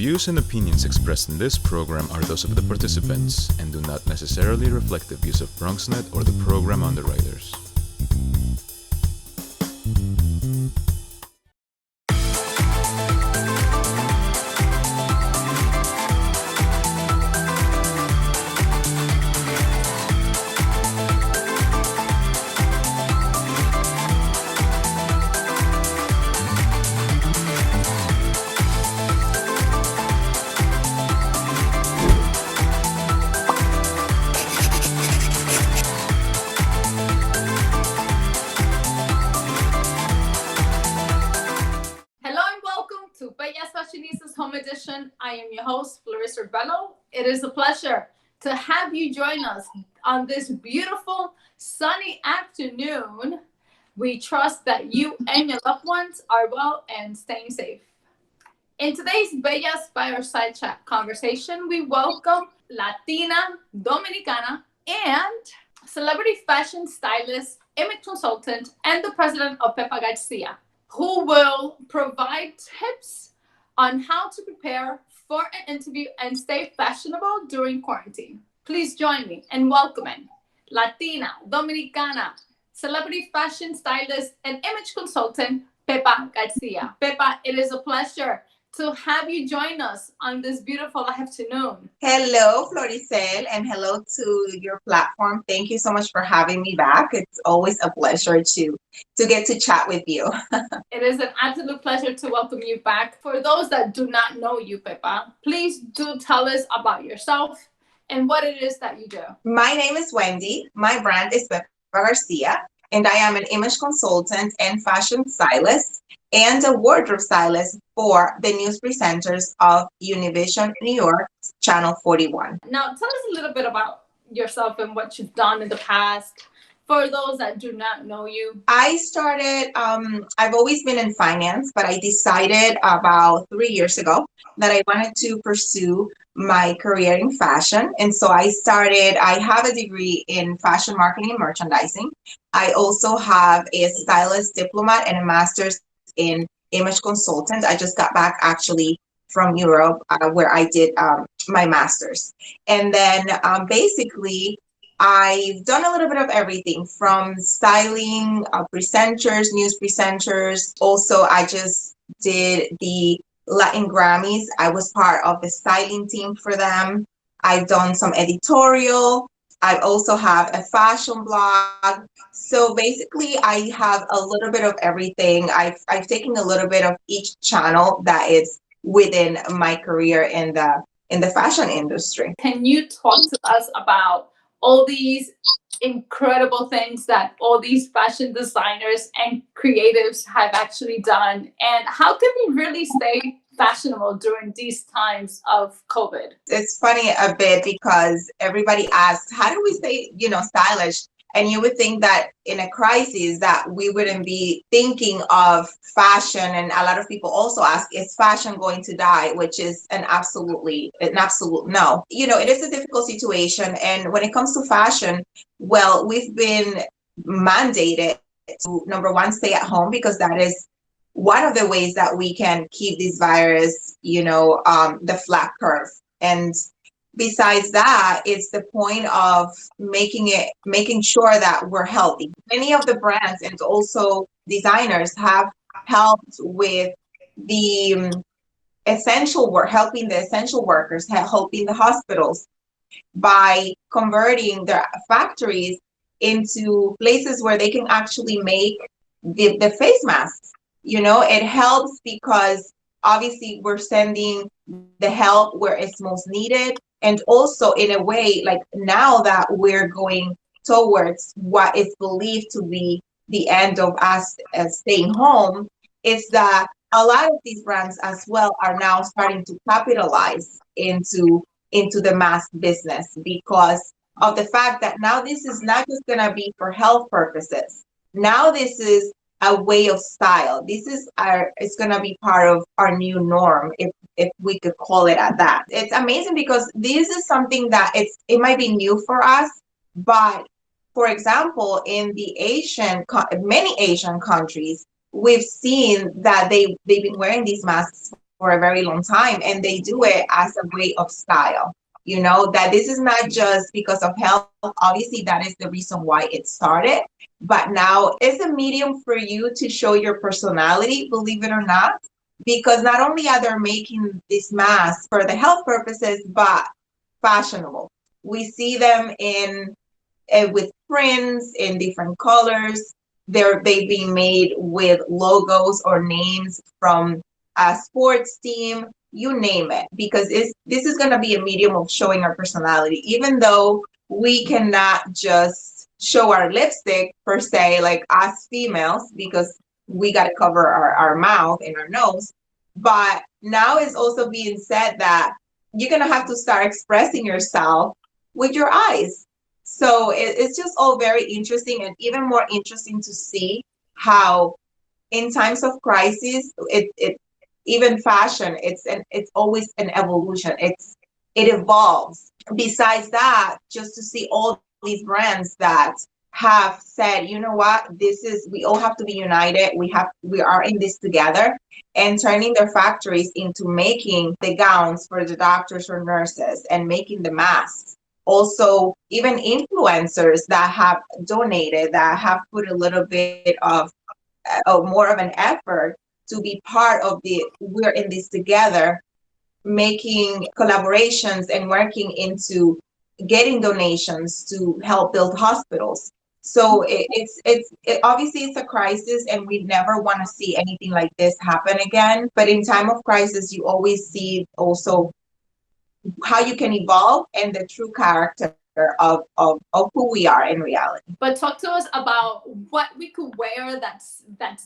views and opinions expressed in this program are those of the participants and do not necessarily reflect the views of BronxNet or the program underwriters. Fasionistas Home Edition. I am your host, Clarissa Bello. It is a pleasure to have you join us on this beautiful sunny afternoon. We trust that you and your loved ones are well and staying safe. In today's Bellas Fireside Chat conversation, we welcome Latina, Dominicana, and celebrity fashion stylist, image consultant, and the president of Pepa Garcia, who will provide tips on how to prepare for an interview and stay fashionable during quarantine. Please join me in welcoming Latina, Dominicana, celebrity fashion stylist, and image consultant, Pepa Garcia. Pepa, it is a pleasure to have you join us on this beautiful afternoon. Hello, Floricel, and hello to your platform. Thank you so much for having me back. It's always a pleasure to get to chat with you. It is an absolute pleasure to welcome you back. For those that do not know you, Pepa, please do tell us about yourself and what it is that you do. My name is Wendy. My brand is Pepa Garcia, and I am an image consultant and fashion stylist and a wardrobe stylist for the news presenters of Univision New York, Channel 41. Now, tell us a little bit about yourself and what you've done in the past. For those that do not know you. I started, I've always been in finance, but I decided about 3 years ago that I wanted to pursue my career in fashion. And so I have a degree in fashion marketing and merchandising. I also have a stylist diploma and a master's in image consultant. I just got back actually from Europe where I did my master's. And then basically, I've done a little bit of everything from styling, presenters, news presenters. Also, I just did the Latin Grammys. I was part of the styling team for them. I've done some editorial. I also have a fashion blog. So basically, I have a little bit of everything. I've taken a little bit of each channel that is within my career in the fashion industry. Can you talk to us about all these incredible things that all these fashion designers and creatives have actually done? And how can we really stay fashionable during these times of COVID? It's funny a bit because everybody asks, how do we stay, stylish? And you would think that in a crisis that we wouldn't be thinking of fashion. And a lot of people also ask, is fashion going to die? Which is an absolute no. It is a difficult situation. And when it comes to fashion, well, we've been mandated to, number one, stay at home, because that is one of the ways that we can keep this virus, the flat curve. And besides that, it's the point of making sure that we're healthy. Many of the brands and also designers have helped with the essential work, helping the essential workers, helping the hospitals by converting their factories into places where they can actually make the face masks. It helps because obviously we're sending the help where it's most needed. And also in a way, like now that we're going towards what is believed to be the end of us staying home, is that a lot of these brands as well are now starting to capitalize into the mask business, because of the fact that now this is not just going to be for health purposes. Now this is a way of style. It's going to be part of our new norm, if we could call it at that. It's amazing because this is something that it might be new for us, but for example, in many Asian countries, we've seen that they've been wearing these masks for a very long time, and they do it as a way of style. You know, that this is not just because of health. Obviously, that is the reason why it started. But now it's a medium for you to show your personality, believe it or not, because not only are they making these masks for the health purposes, but fashionable. We see them in with prints in different colors. They've been made with logos or names from a sports team, you name it, because this is going to be a medium of showing our personality, even though we cannot just show our lipstick per se, like us females, because we got to cover our mouth and our nose. But now it's also being said that you're going to have to start expressing yourself with your eyes. So it's just all very interesting, and even more interesting to see how in times of crisis, it even fashion, it's always an evolution. It evolves. Besides that, just to see all these brands that have said, you know what, we all have to be united. We are in this together, and turning their factories into making the gowns for the doctors or nurses and making the masks. Also, even influencers that have donated, that have put a little bit of more of an effort to be part of we're in this together, making collaborations and working into getting donations to help build hospitals. So obviously it's a crisis, and we never want to see anything like this happen again. But in time of crisis, you always see also how you can evolve and the true character of who we are in reality. But talk to us about what we could wear that's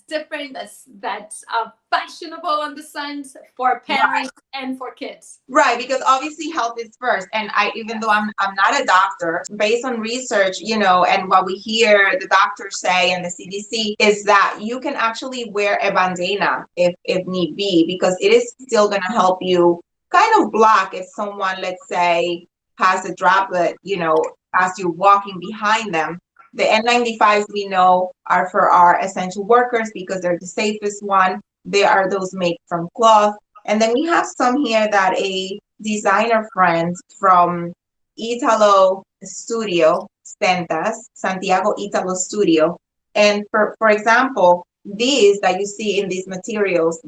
different, that's fashionable on the sense for parents and for kids. Right, because obviously health is first. And even though I'm not a doctor, based on research, you know, and what we hear the doctors say and the CDC is that you can actually wear a bandana if need be, because it is still going to help you kind of block if someone, let's say, has a droplet, you know, as you're walking behind them. The N95s we know are for our essential workers because they're the safest one. They are those made from cloth. And then we have some here that a designer friend from Italo Studio sent us, Santiago Italo Studio. And for example, these that you see in these materials,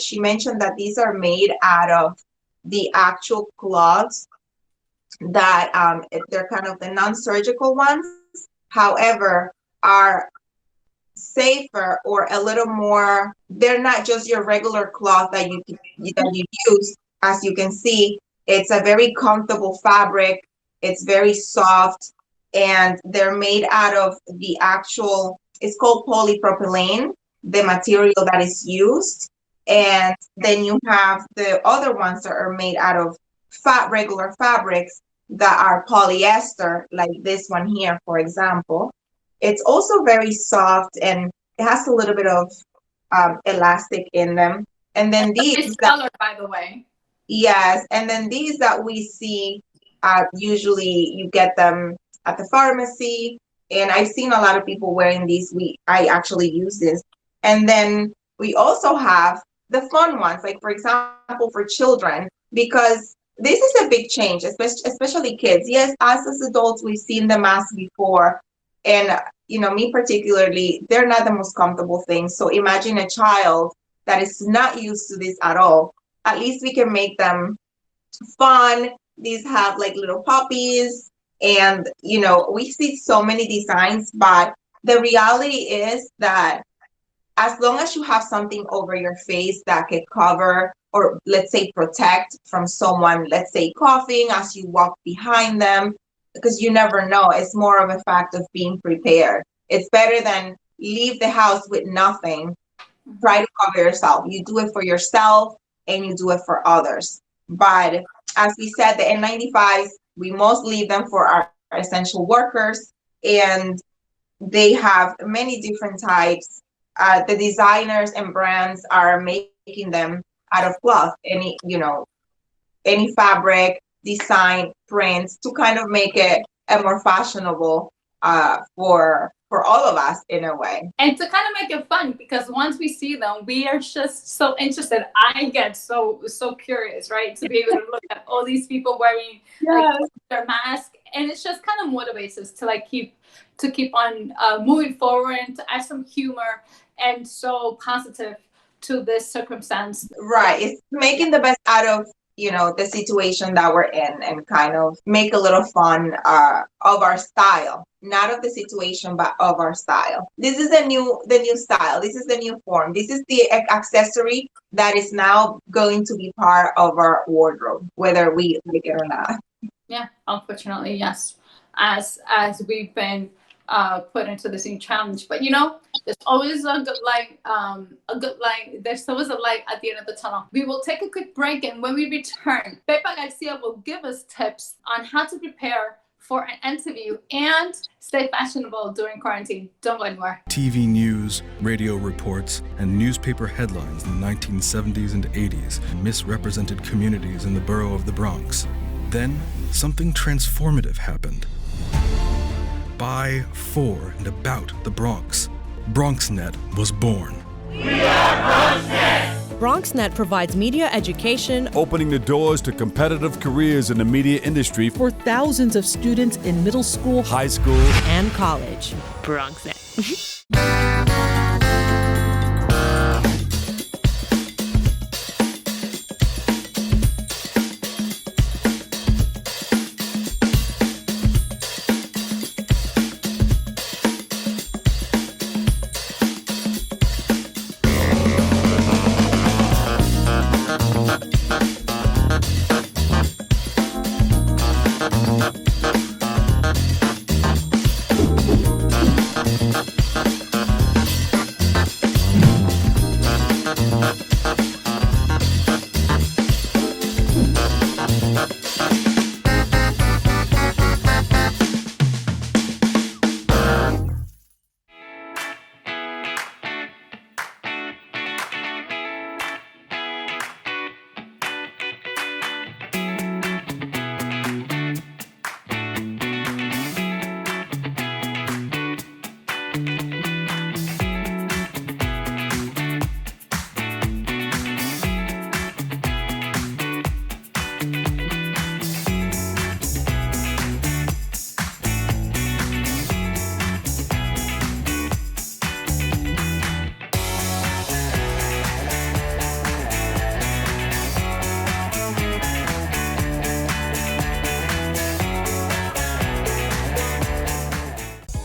she mentioned that these are made out of the actual cloths that they're kind of the non-surgical ones, however, are safer or a little more, they're not just your regular cloth that you use. As you can see, it's a very comfortable fabric, it's very soft, and they're made out of the actual, it's called polypropylene, the material that is used. And then you have the other ones that are made out of regular fabrics that are polyester, like this one here, for example. It's also very soft, and it has a little bit of elastic in them. And then these color, by the way. Yes, and then these that we see, usually you get them at the pharmacy, and I've seen a lot of people wearing these. I actually use this. And then we also have the fun ones, like for example, for children, because this is a big change, especially kids. Yes, us as adults, we've seen the masks before. And, you know, me particularly, they're not the most comfortable things. So imagine a child that is not used to this at all. At least we can make them fun. These have like little puppies. And, you know, we see so many designs, but the reality is that as long as you have something over your face that could cover or let's say protect from someone, let's say coughing as you walk behind them, because you never know. It's more of a fact of being prepared. It's better than leave the house with nothing. Try to cover yourself. You do it for yourself and you do it for others. But as we said, the N95s, we most leave them for our essential workers, and they have many different types. The designers and brands are making them out of cloth, any fabric, design, prints to kind of make it a more fashionable for all of us in a way. And to kind of make it fun, because once we see them, we are just so interested. I get so curious, right? To be able to look at all these people wearing their mask, and it just kind of motivates us to like keep on moving forward and to add some humor and so positive to this circumstance. Right. It's making the best out of, the situation that we're in, and kind of make a little fun of our style, not of the situation, but of our style. This is the new style. This is the new form. This is the accessory that is now going to be part of our wardrobe, whether we like it or not. Yeah, unfortunately, yes. As we've been put into this new challenge, but there's always a good light. There's always a light at the end of the tunnel. We will take a quick break, and when we return, Pepa Garcia will give us tips on how to prepare for an interview and stay fashionable during quarantine. Don't go anywhere. TV news, radio reports, and newspaper headlines in the 1970s and 80s misrepresented communities in the borough of the Bronx. Then, something transformative happened. By, for, and about the Bronx, BronxNet was born. We are BronxNet! BronxNet provides media education, opening the doors to competitive careers in the media industry for thousands of students in middle school, high school, and college. BronxNet.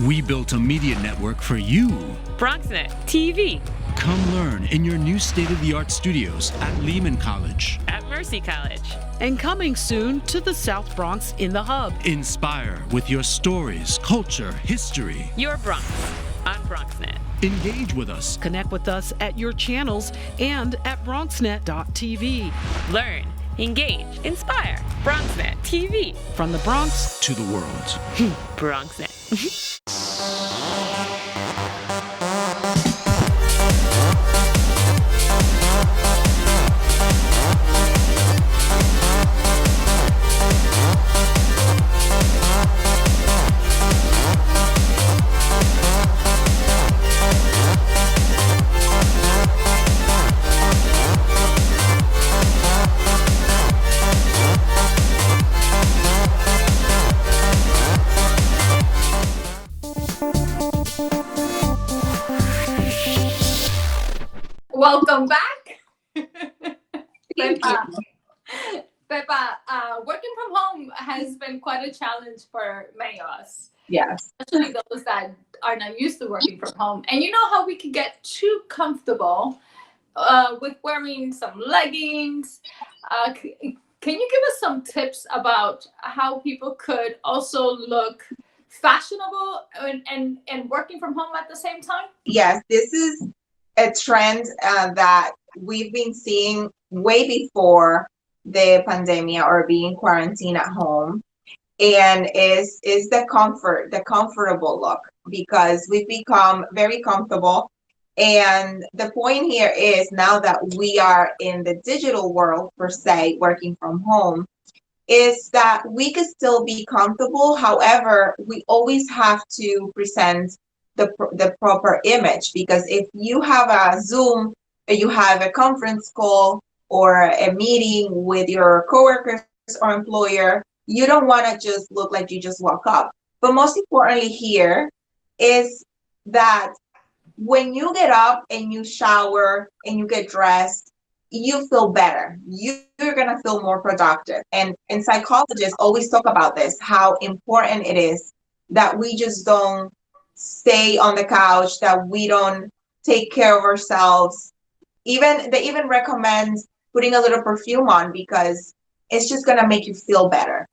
We built a media network for you. BronxNet TV. Come learn in your new state-of-the-art studios at Lehman College. At Mercy College. And coming soon to the South Bronx in the Hub. Inspire with your stories, culture, history. Your Bronx on BronxNet. Engage with us. Connect with us at your channels and at BronxNet.tv. Learn, engage, inspire. BronxNet TV. From the Bronx to the world. BronxNet. Welcome back. Pepa, working from home has been quite a challenge for many of us. Yes. Especially those that are not used to working from home. And you know how we can get too comfortable with wearing some leggings. Can you give us some tips about how people could also look fashionable and working from home at the same time? Yes, this is a trend that we've been seeing way before the pandemic or being quarantined at home, and is the comfortable look, because we've become very comfortable. And the point here is, now that we are in the digital world per se, working from home, is that we could still be comfortable. However, we always have to present the proper image, because if you have a Zoom, or you have a conference call or a meeting with your coworkers or employer, you don't want to just look like you just woke up. But most importantly here is that when you get up and you shower and you get dressed, you feel better. You're going to feel more productive. And psychologists always talk about this, how important it is that we just don't stay on the couch, that we don't take care of ourselves. They even recommend putting a little perfume on, because it's just going to make you feel better.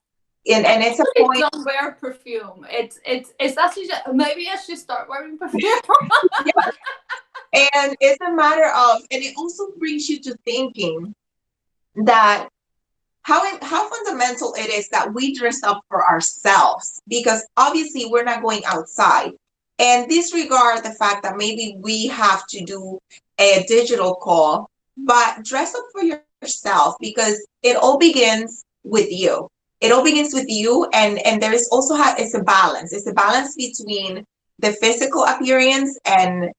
And it's a point. Don't wear perfume. It's actually maybe I should start wearing perfume. Yeah. And it's a matter of, and it also brings you to thinking that how fundamental it is that we dress up for ourselves, because obviously we're not going outside. And disregard the fact that maybe we have to do a digital call, but dress up for yourself, because it all begins with you. It all begins with you, and there is also it's a balance. It's a balance between the physical appearance and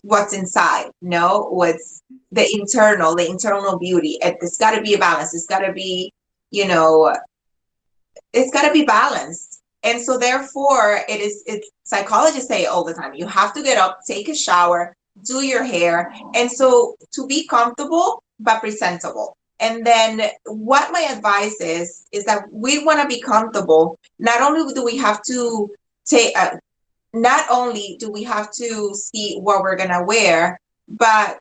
what's inside. No, what's the internal beauty. It's got to be a balance. It's got to be, it's got to be balanced. And so therefore it's psychologists say all the time, you have to get up, take a shower, do your hair. And so to be comfortable but presentable. And then what my advice is that we want to be comfortable. Not only do we have to see what we're going to wear, but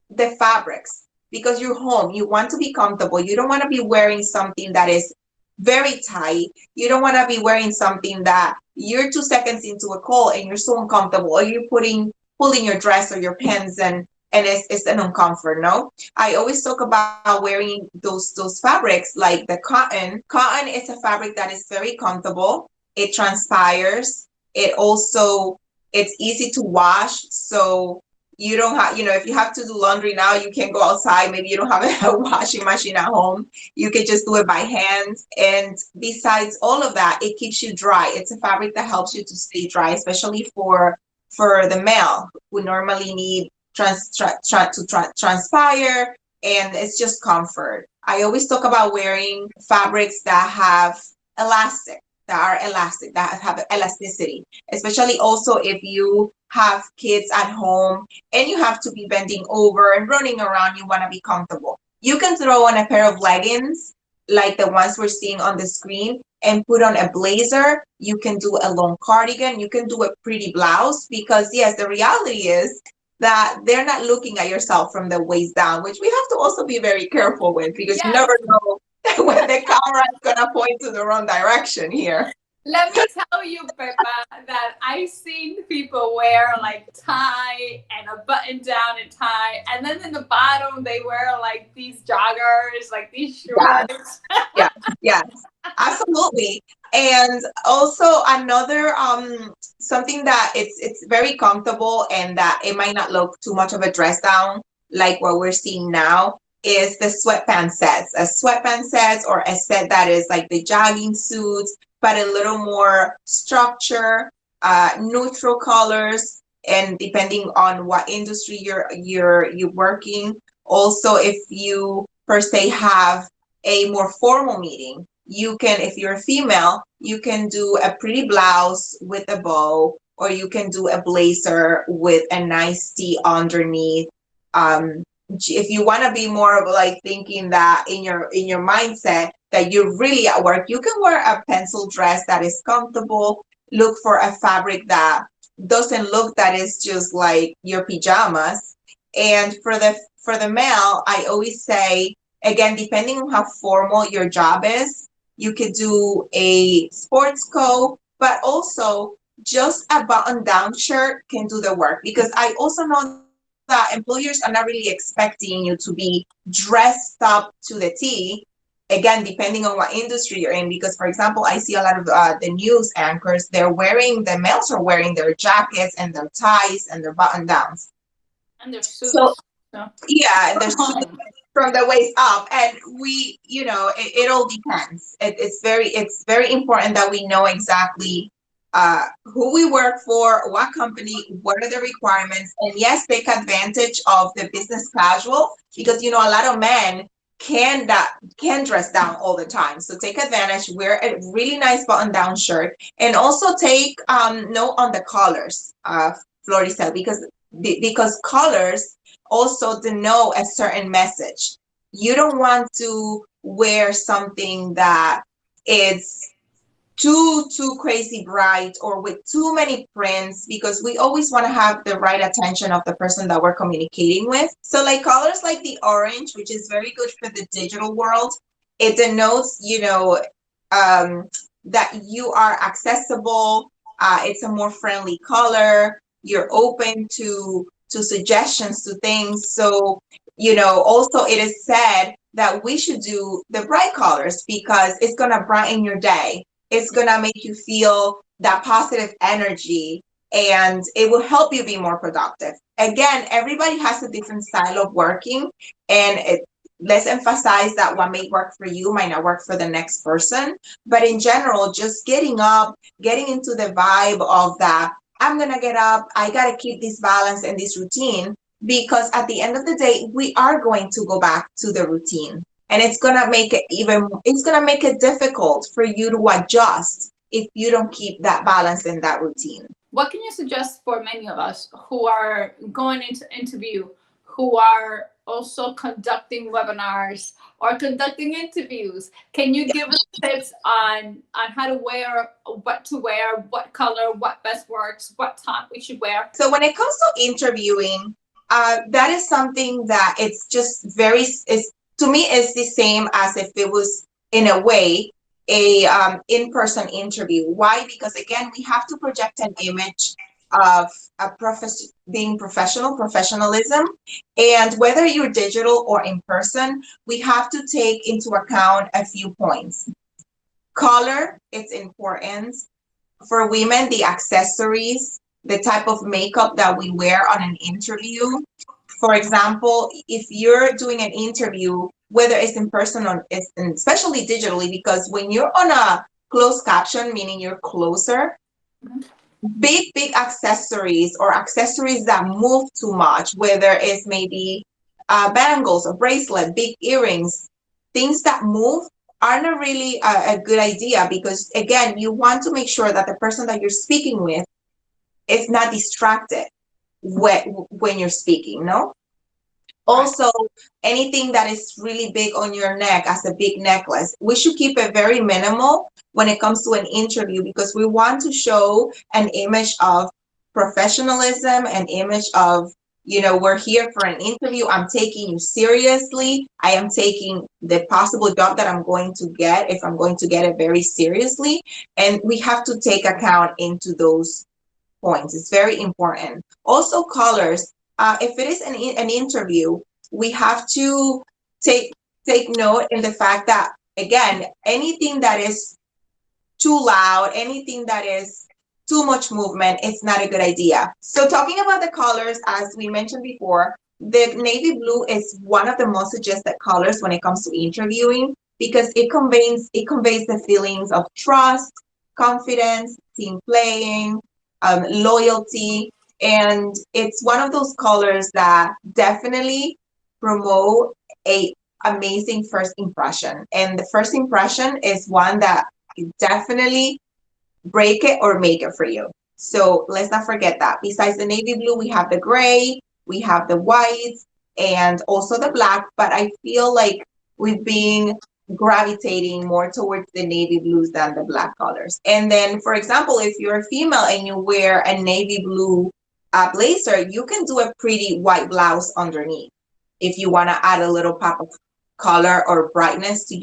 the fabrics, because you're home, you want to be comfortable. You don't want to be wearing something that is very tight. You don't want to be wearing something that you're 2 seconds into a call and you're so uncomfortable, or you're pulling your dress or your pants, and it's an uncomfort. No, I always talk about wearing those fabrics like the cotton. Cotton is a fabric that is very comfortable. It transpires. It's easy to wash. So you don't have, if you have to do laundry now, you can go outside. Maybe you don't have a washing machine at home. You can just do it by hand. And besides all of that, it keeps you dry. It's a fabric that helps you to stay dry, especially for the male who normally need to transpire, and it's just comfort. I always talk about wearing fabrics that have that have elasticity, especially also if you have kids at home and you have to be bending over and running around. You want to be comfortable. You can throw on a pair of leggings like the ones we're seeing on the screen and put on a blazer. You can do a long cardigan. You can do a pretty blouse, because yes, the reality is that they're not looking at yourself from the waist down, which we have to also be very careful with, because you never know when the camera is going to point to the wrong direction here. Let me tell you, Pepa, that I've seen people wear like tie and a button down and tie, and then in the bottom they wear like these joggers, like these shorts. Yes, absolutely. And also another something that it's very comfortable and that it might not look too much of a dress down like what we're seeing now is the sweatpants sets. A sweatpants set, or a set that is like the jogging suits, but a little more structure, neutral colors, and depending on what industry you're working. Also, if you per se have a more formal meeting, you can, if you're a female, you can do a pretty blouse with a bow, or you can do a blazer with a nice tee underneath. If you want to be more of like thinking that in your mindset that you're really at work, you can wear a pencil dress that is comfortable. Look for a fabric that doesn't look that is just like your pajamas. And for the male, I always say, again, depending on how formal your job is, you could do a sports coat, but also just a button-down shirt can do the work, because I also know that employers are not really expecting you to be dressed up to the T. Again, depending on what industry you're in, because for example, I see a lot of the news anchors, the males are wearing their jackets and their ties and their button downs. And their suits. So, yeah, and their suits. from the waist up. And we, it all depends. It's very important that we know exactly who we work for, what company, what are the requirements, and yes, take advantage of the business casual, because a lot of men can dress down all the time. So take advantage, wear a really nice button down shirt, and also take note on the colors, Floricel, because colors also denote a certain message. You don't want to wear something that is too crazy bright or with too many prints, because we always want to have the right attention of the person that we're communicating with. So like colors like the orange, which is very good for the digital world, it denotes that you are accessible. It's a more friendly color. You're open to suggestions, to things. So also it is said that we should do the bright colors because it's going to brighten your day. It's going to make you feel that positive energy, and it will help you be more productive. Again, everybody has a different style of working, and let's emphasize that what may work for you might not work for the next person. But in general, just getting up, getting into the vibe of that, I'm going to get up, I got to keep this balance and this routine, because at the end of the day, we are going to go back to the routine. And it's going to make it difficult for you to adjust if you don't keep that balance in that routine. What can you suggest for many of us who are going into interview, who are also conducting webinars or conducting interviews? Can you give us tips on how to wear, what color, what best works, what time we should wear? So when it comes to interviewing, that is something that it's just to me, it's the same as if it was, in a way, a in-person interview. Why? Because again, we have to project an image of being professionalism, and whether you're digital or in person, we have to take into account a few points. Color, it's important. For women, the accessories, the type of makeup that we wear on an interview. For example, if you're doing an interview, whether it's in person or especially digitally, because when you're on a closed caption, meaning you're closer, big accessories or accessories that move too much, whether it's maybe bangles or bracelet, big earrings, things that move are not really a good idea, because again, you want to make sure that the person that you're speaking with is not distracted when you're speaking, no? Also, anything that is really big on your neck, as a big necklace, we should keep it very minimal when it comes to an interview, because we want to show an image of professionalism, an image of, we're here for an interview. I'm taking you seriously. I am taking the possible job that I'm going to get, if I'm going to get it, very seriously. And we have to take account into those points. It's very important. Also, colors. If it is an interview, we have to take note in the fact that, again, anything that is too loud, anything that is too much movement, it's not a good idea. So talking about the colors, as we mentioned before, the navy blue is one of the most suggested colors when it comes to interviewing, because it conveys the feelings of trust, confidence, team playing, loyalty. And it's one of those colors that definitely promote a amazing first impression. And the first impression is one that definitely break it or make it for you. So let's not forget that. Besides the navy blue, we have the gray, we have the white, and also the black. But I feel like we've been gravitating more towards the navy blues than the black colors. And then, for example, if you're a female and you wear a navy blue blazer, you can do a pretty white blouse underneath if you want to add a little pop of color or brightness to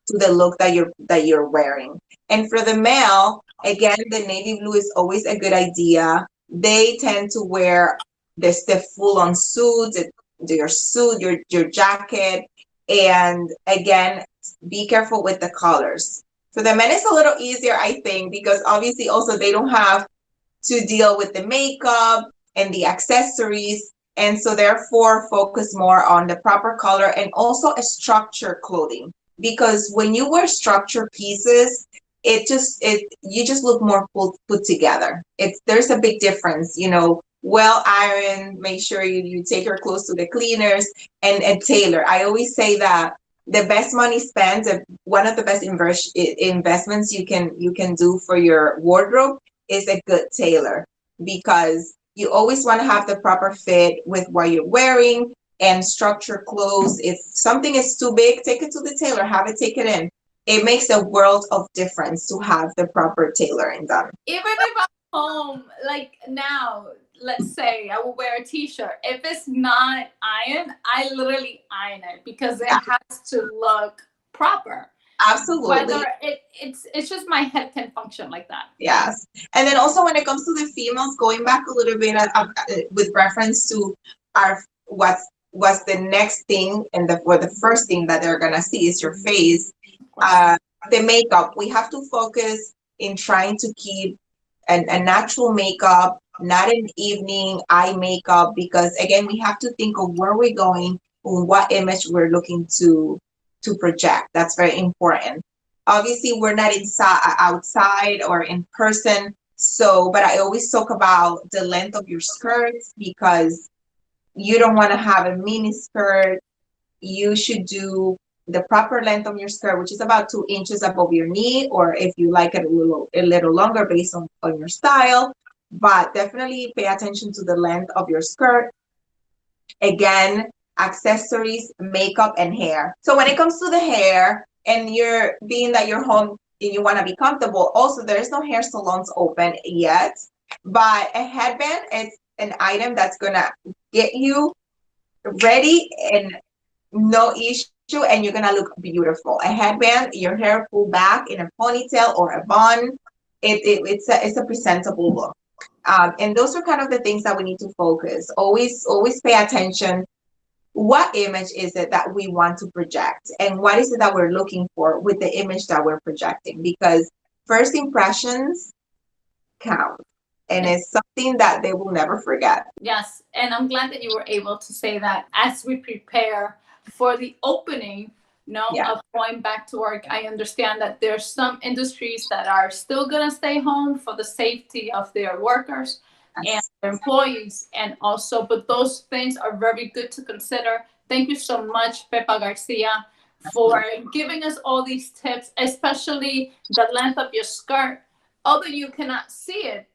the look that you're wearing. And for the male, again, the navy blue is always a good idea. They tend to wear the full-on suit, your jacket, and again, be careful with the colors. For the men, it's a little easier, I think, because obviously also they don't have to deal with the makeup and the accessories. And so therefore focus more on the proper color and also a structured clothing. Because when you wear structured pieces, you just look more put together. There's a big difference, well ironed, make sure you take your clothes to the cleaners and tailor. I always say that the best money spent, one of the best investments you can do for your wardrobe is a good tailor, because you always want to have the proper fit with what you're wearing and structure clothes. If something is too big, take it to the tailor, have it take it in. It makes a world of difference to have the proper tailoring done. Even if I'm home, like now, let's say I will wear a t-shirt. If it's not ironed, I literally iron it because it has to look proper. Absolutely. Whether it's just my head can function like that. Yes. And then also when it comes to the females, going back a little bit with reference to what's the next thing and the first thing that they're gonna see is your face. The makeup, we have to focus in trying to keep a natural makeup, not an evening eye makeup, because again, we have to think of where we're going, what image we're looking to project. That's very important. Obviously, we're not outside or in person. So, but I always talk about the length of your skirts, because you don't want to have a mini skirt. You should do the proper length of your skirt, which is about 2 inches above your knee, or if you like it a little longer based on your style. But definitely pay attention to the length of your skirt. Again, accessories, makeup, and hair. So when it comes to the hair, and you're home and you want to be comfortable, also there's no hair salons open yet, but a headband is an item that's gonna get you ready and no issue, and you're gonna look beautiful. A headband, your hair pulled back in a ponytail or a bun, it's a presentable look. And those are kind of the things that we need to focus. Always pay attention. What image is it that we want to project, and what is it that we're looking for with the image that we're projecting? Because first impressions count, and it's something that they will never forget. Yes, and I'm glad that you were able to say that as we prepare for the opening, of going back to work. I understand that there's some industries that are still gonna stay home for the safety of their workers and their employees, and also, but those things are very good to consider. Thank you so much, Pepa Garcia, for giving us all these tips, especially the length of your skirt. Although you cannot see it,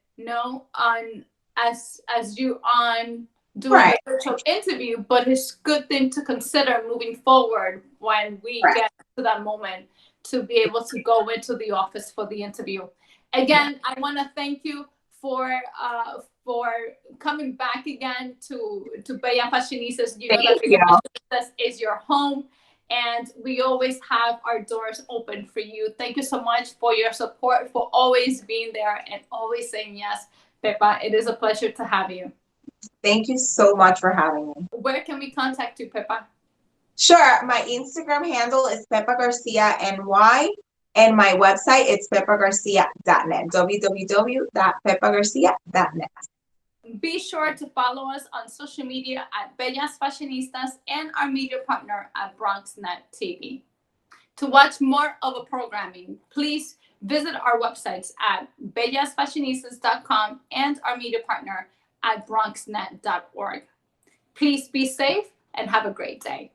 as you on doing a virtual interview, but it's a good thing to consider moving forward when we get to that moment to be able to go into the office for the interview. Again, I want to thank you for coming back again to Bella Fasionistas. You know that Fasionistas is your home, and we always have our doors open for you. Thank you so much for your support, for always being there and always saying yes. Pepa, it is a pleasure to have you. Thank you so much for having me. Where can we contact you, Pepa? Sure. My Instagram handle is Pepa Garcia NY, and my website is pepagarcia.net, www.pepagarcia.net. Be sure to follow us on social media at Bellas Fasionistas and our media partner at BronxNet TV. To watch more of a programming, please visit our websites at bellasfasionistas.com and our media partner at bronxnet.org. Please be safe and have a great day.